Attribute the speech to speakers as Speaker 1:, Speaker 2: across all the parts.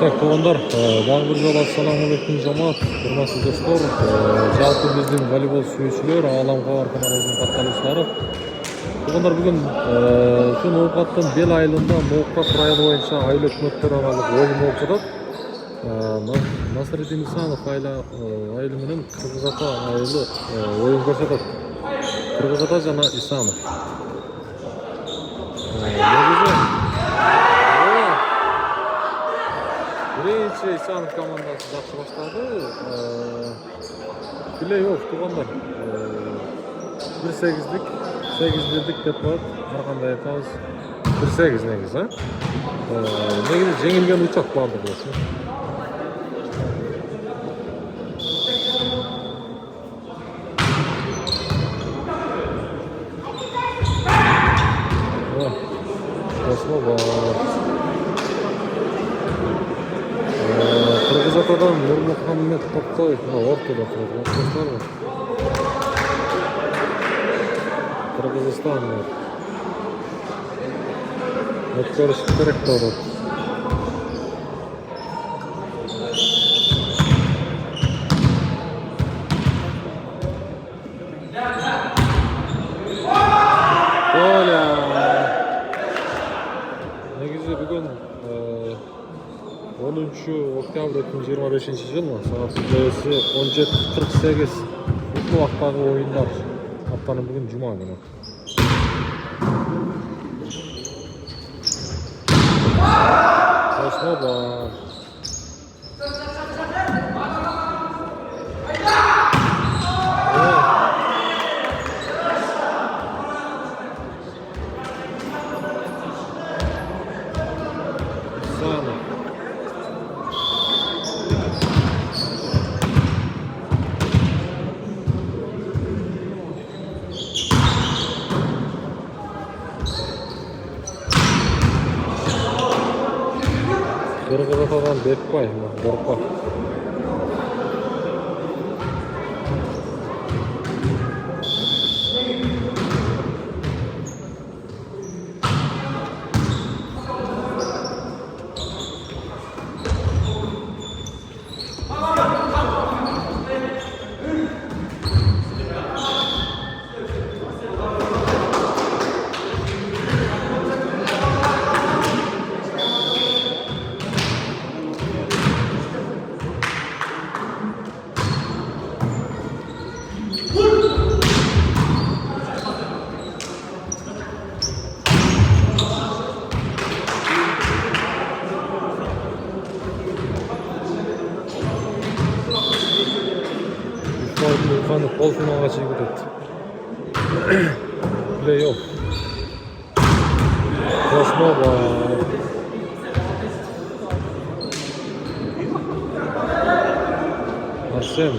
Speaker 1: Так, туугандар, дагы бир жолу ассаламу алейкум жамаат, урматтуу достор. Жалпы биздин волейбол сүйүүчүлөр, ааламга бар каналыбыздын катталуучулары. Туугандар, бүгүн ушу ноокаттын бел айылында Ноокат району боюнча айыл өкмөттөр аралык оюн болуп жатат. Насыридин Исанов айылы менен Кыргыз Ата айылы оюн көрсөтөт. Кыргыз Ата жана Исанов. Birinchi Исанов командасы жакшы баштады. Плей-офф туугандар. 1-8'lik, 8-1'lik деп коет. Ар кандай айтабыз? 1-8 негизи, негизи жеңилген учак бардык болсо. Кыргыз Атадан Нурмухаммед Токтоев ортодо турат. Кыргызстан өткөрүш керек болот. Негизи бүгүн 10-октябрь 2025-жыл саат 17:48 ушул убактагы оюндар. Аптанын бүгүн жума күнү. Кошмо бар. Кыргыз Атадан Бекбай, Борпак. Полуфиналга чейин өтөт. Плей-офф. Кошмо бар. Арсен.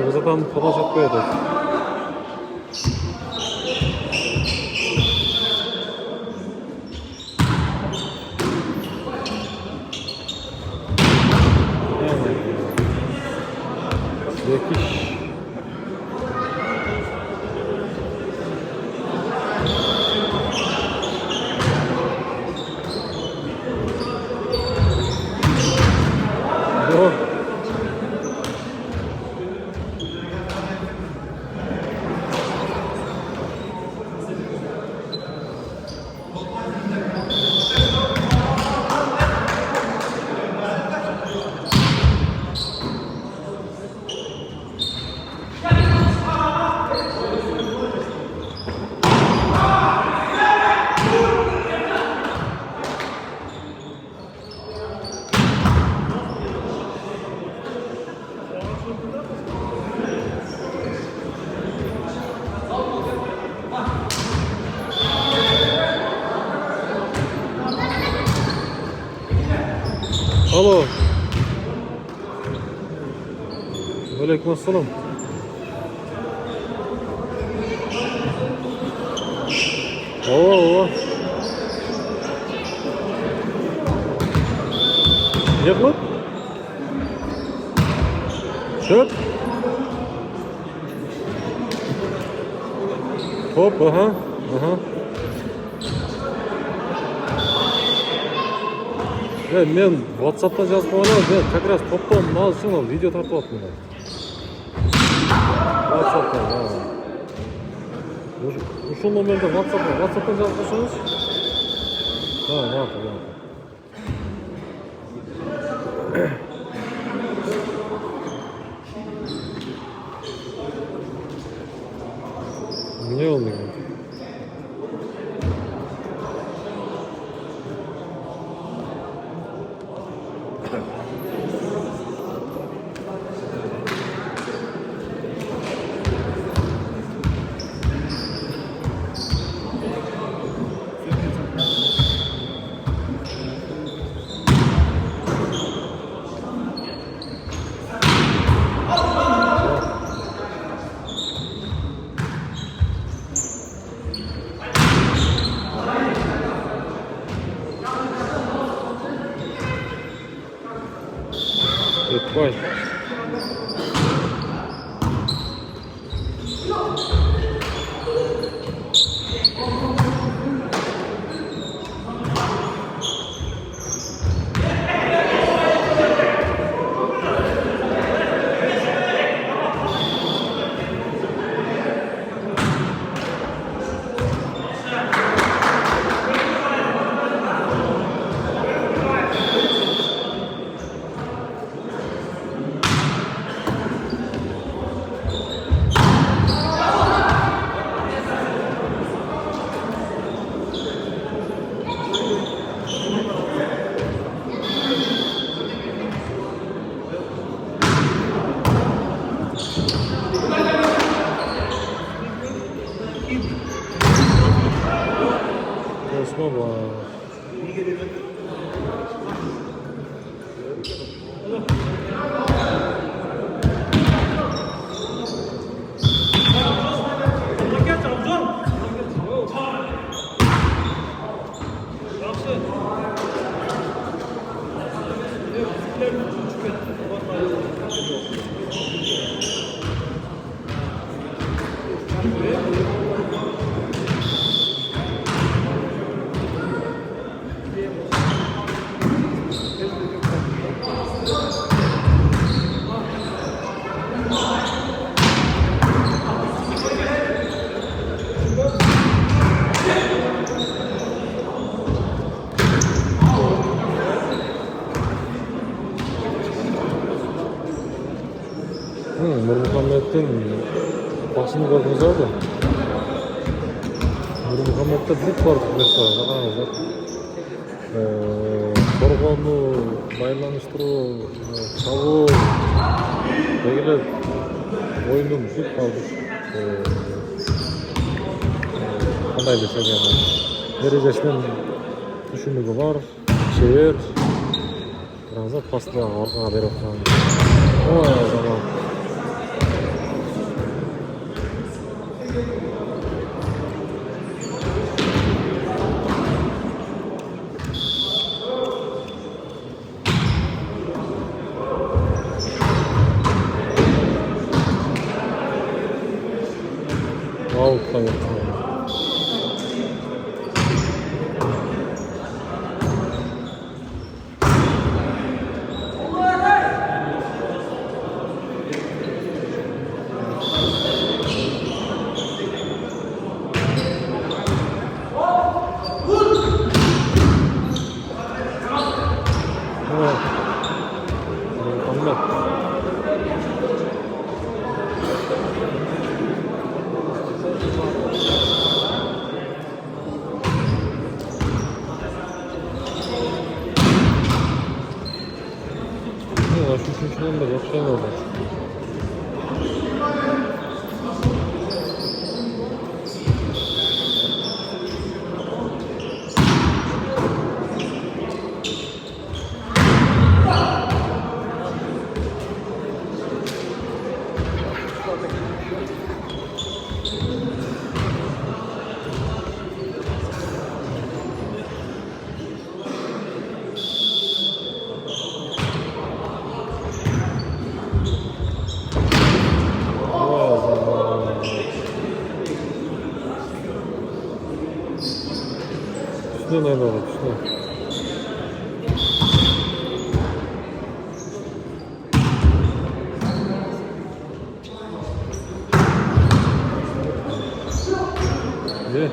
Speaker 1: Кыргыз Атаны кодош этпей атат. Alo. Aleyküm assalam. Oo. Ne bu? Çöp. Top, aha. Aha. Men WhatsApp'ta yazıp qo'yaman. Men как раз topdan mal uchun video tartyapman. WhatsApp'tan. Ha. Şu nomerde WhatsApp'tan yazıp qo'ysangiz. Ha, ma'qul. Ne oldu? Etbay. Osman var. Nurmuhammed'in başını gördünüz abi. Nurmuhammed'de büyük var mesela bakınız. Korgonu, baylanıştırı, çavu, belirli oyunun büyük vardır. Kanday desek yani. Derecesinden düşündüğü var. Şehir. Biraz da pasta orkana berip kalan. O zaman. Avrupa yapıyor. Üçüncüden de yok şey oldu. Üstünden oynadı. Üstünden. Ne?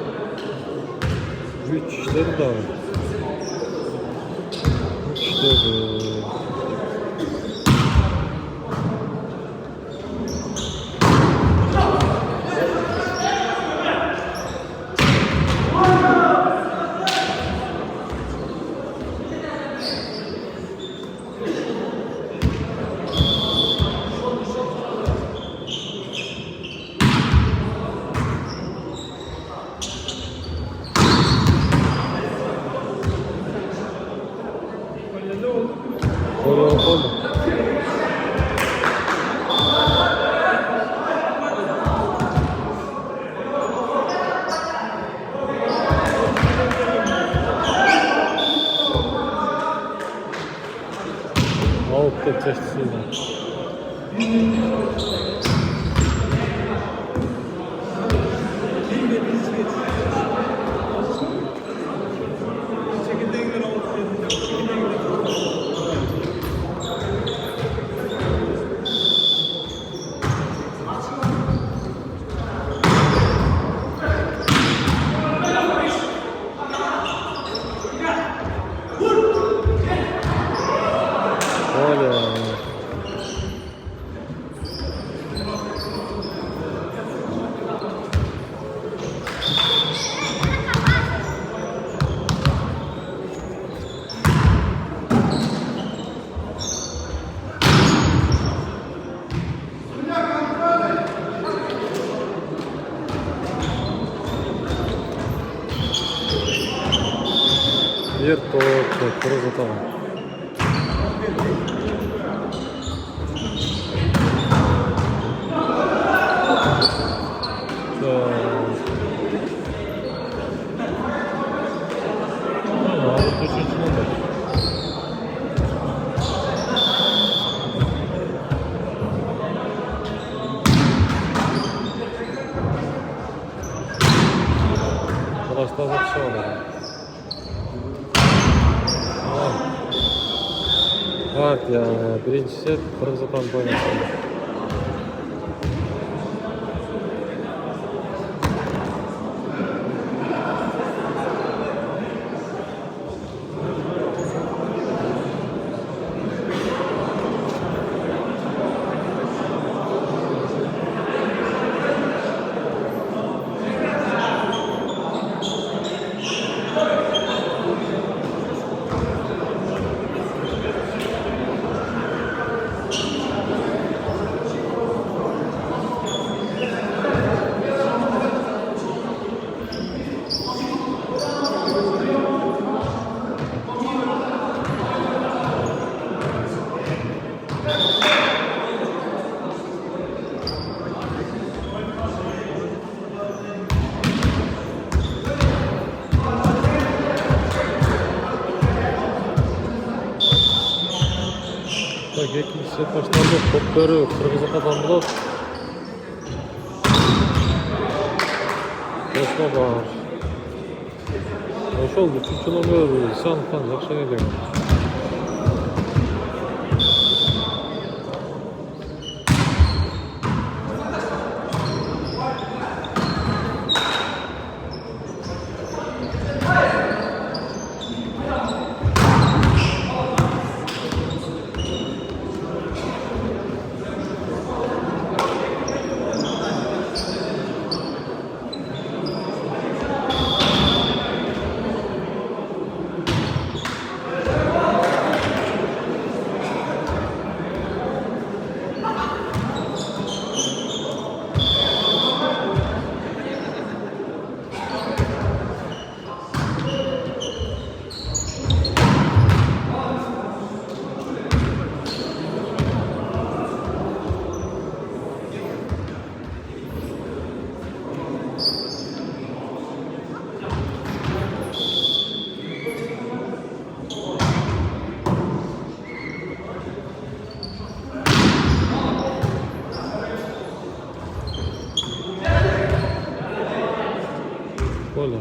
Speaker 1: Üç işleri de var. Üç işleri. Öyle oldu. Out da testiydi. Öyle. Bir top, kırmızı tamam. Arkadaşlar bak şu anda. Evet ya, birinci set kırmızı tam oynadı. Bak ikinci set başlandı. Topları kırmızı kazandılar. Osman var. Hoş oldu. Çünkü onu sen tanıyacak şey ne demek. Böyle.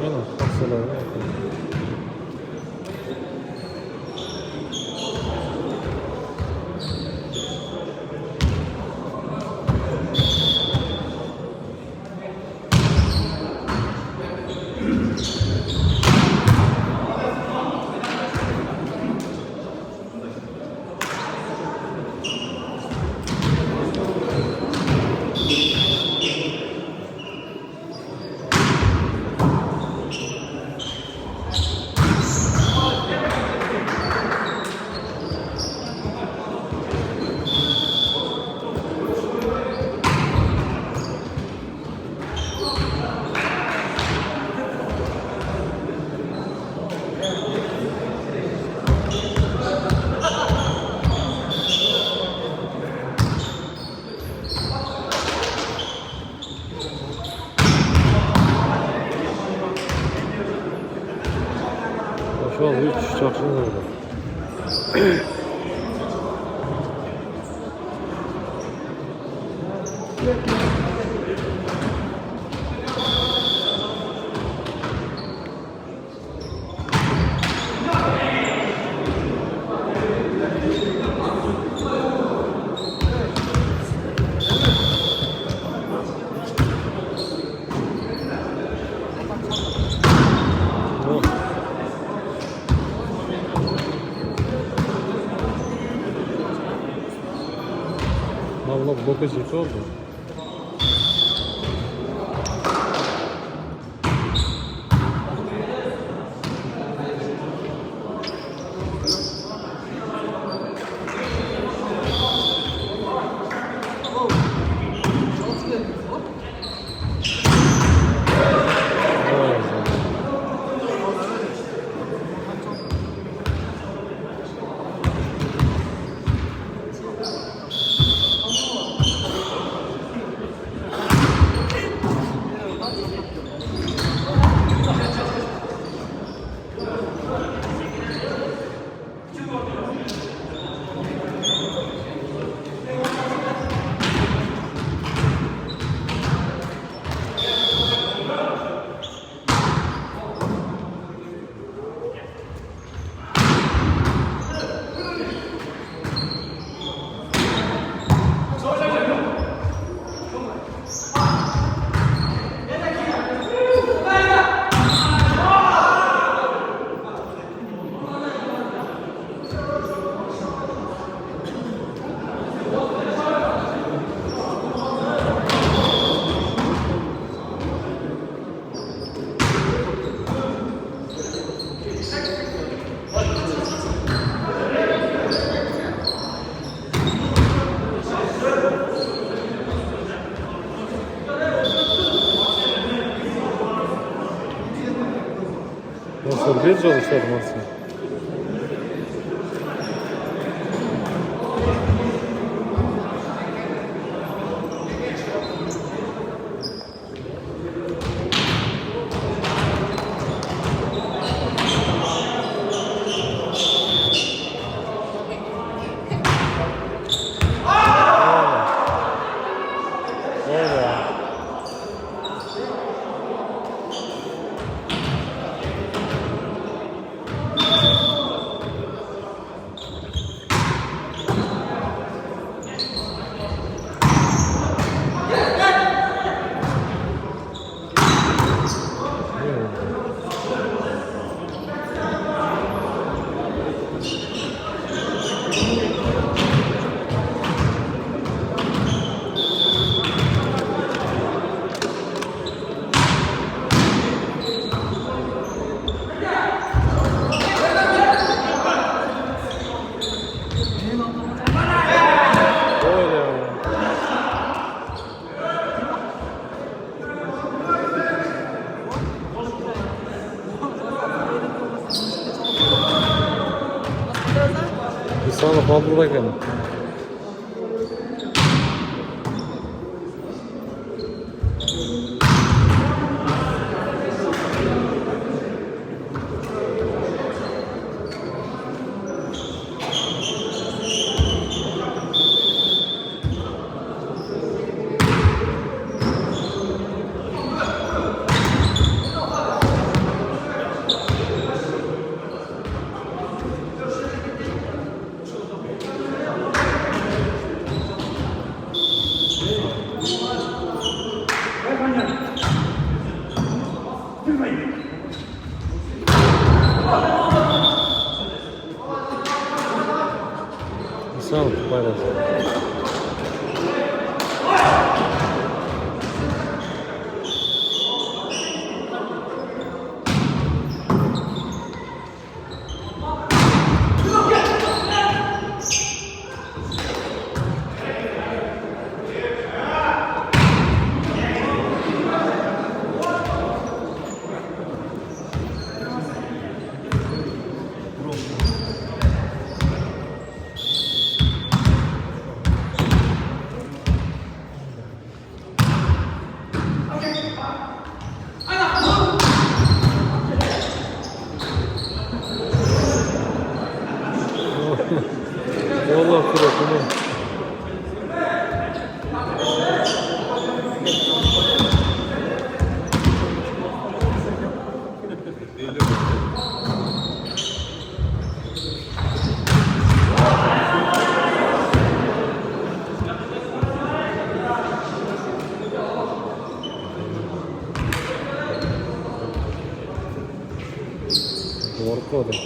Speaker 1: Yana taksalar. Şu an 3 çarşının orada. Allah boka çekti oldu. Nasıl bir çalışlar nasıl? Sana fazla gelin. İnsan faydası. Vallahi kırık. Doğru koydum.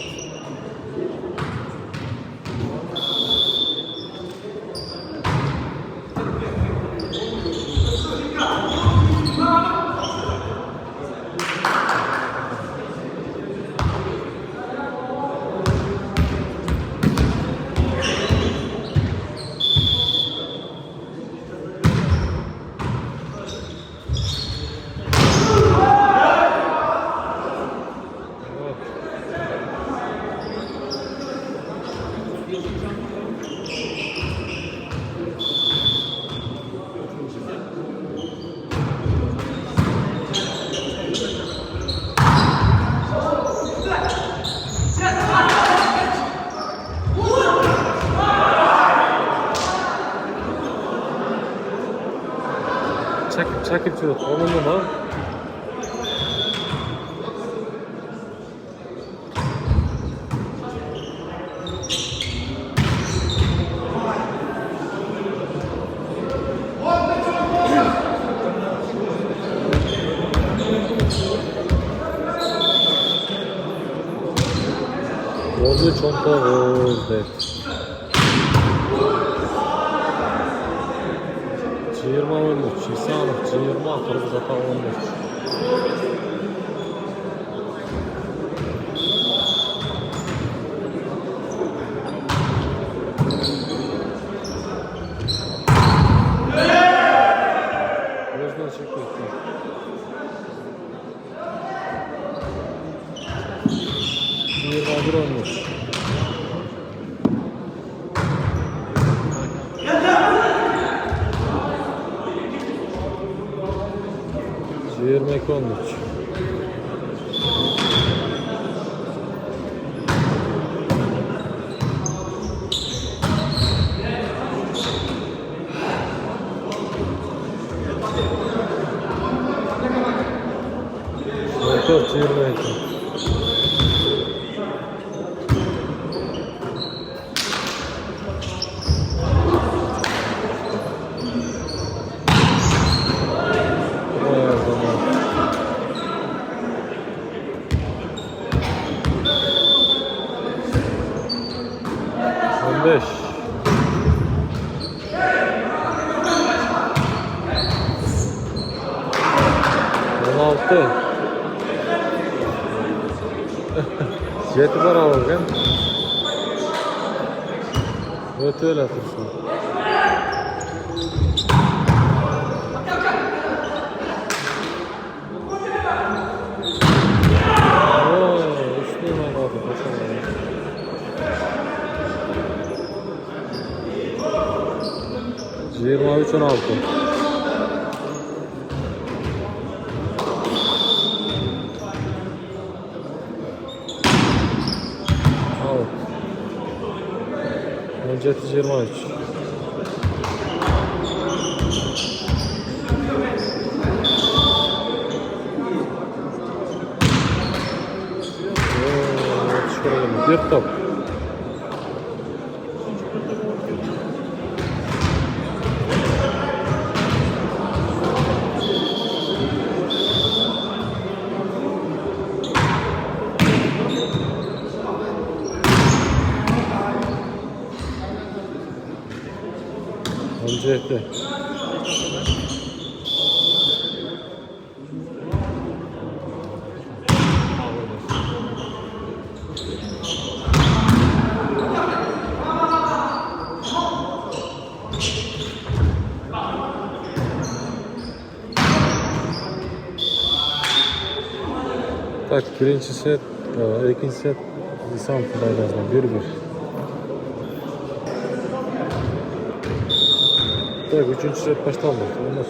Speaker 1: Çekip çürüt. Onun mu? Oldu çonta oldu. 20 olmuş. İnsanlık 20 kırmızı hata olmuş. Gözden çekiyor. 21 olmuş. Yirmi olmuş. Motor 22. Beş. 16. 7 var alırken. Öte öyle atırsın. Üstüne kaldı. 23 16. Al. 17 23. Bir top. Zeyte. Tak, birinci set, ikinci set insan faydasından 1-1. Tak, üçüncü set başlandı. Olmaz.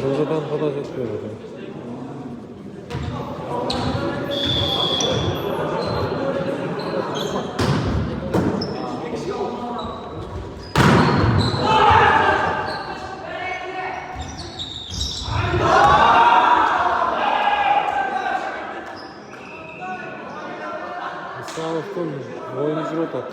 Speaker 1: Rozadan kadar yapıyor. İslam'ın oyuncu rotat.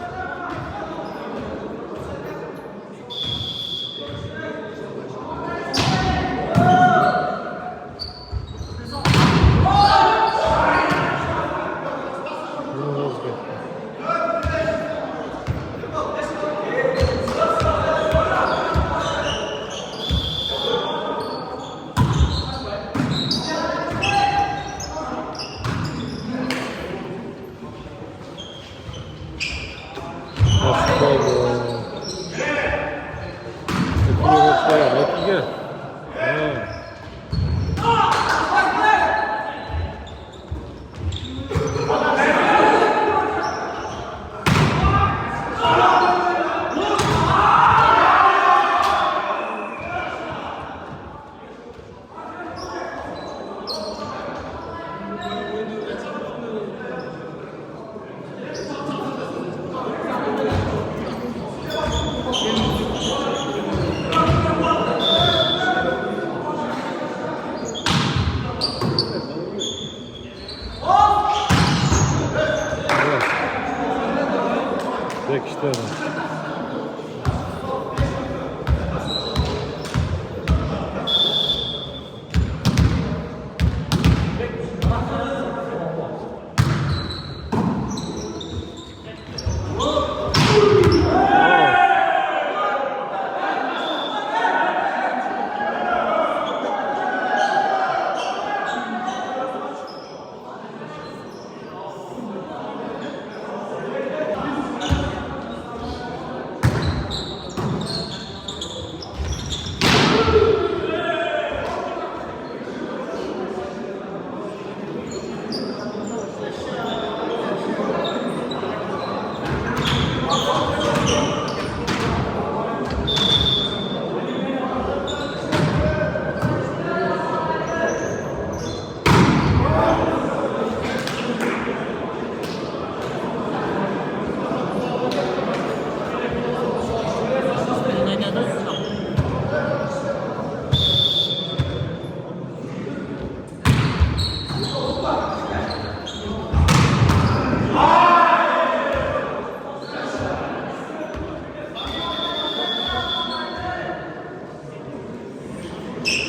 Speaker 1: Tek işte öyle.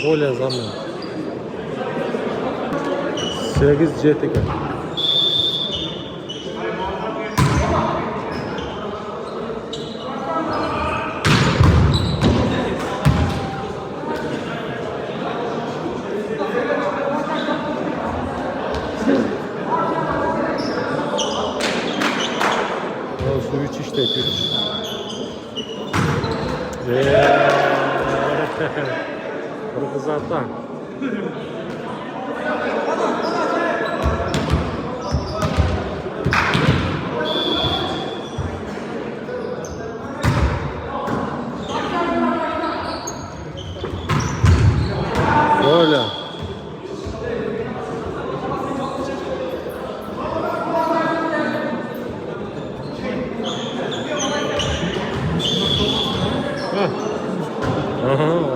Speaker 1: более заман. 8-7 ekan. Su içişte yetiyoruz. Kırgızistan. Böyle. Aha.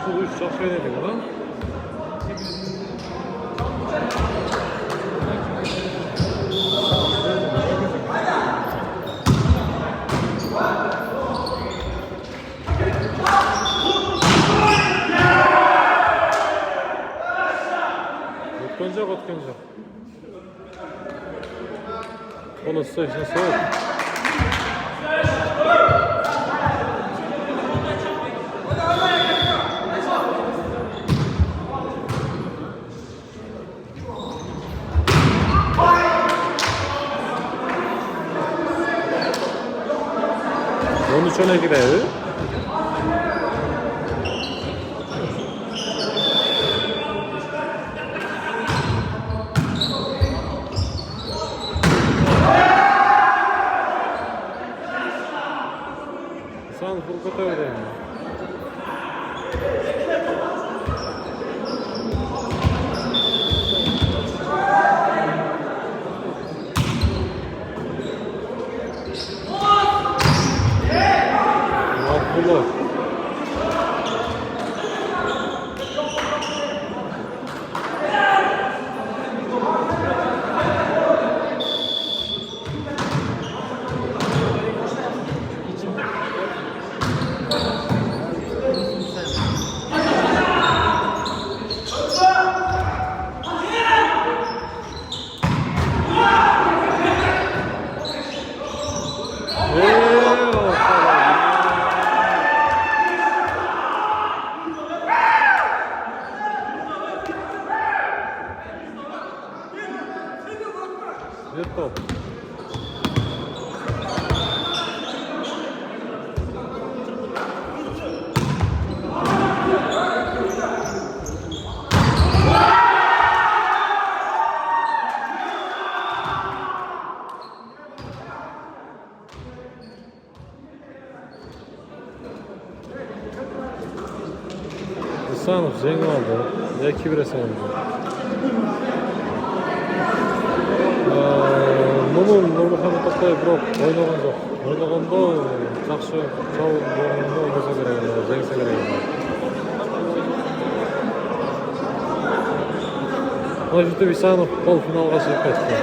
Speaker 1: Bu iş çok şey dedik lan. Ötken yok. Konuşsa işine soğuk. Onun için ne gidiyor? Sen Furkat'a öyle. Abdullah. Bir top. İhsanov жеңіп алды. 2-1 салынды. Мұның Нұрмұхамед Тоқтаев бірақ ойнаған жоқ. Ойнағанда жақсы жау болғанда ойнаса керек, жеңсе керек. Мына жерде İhsanov полуфиналға шығып кетті.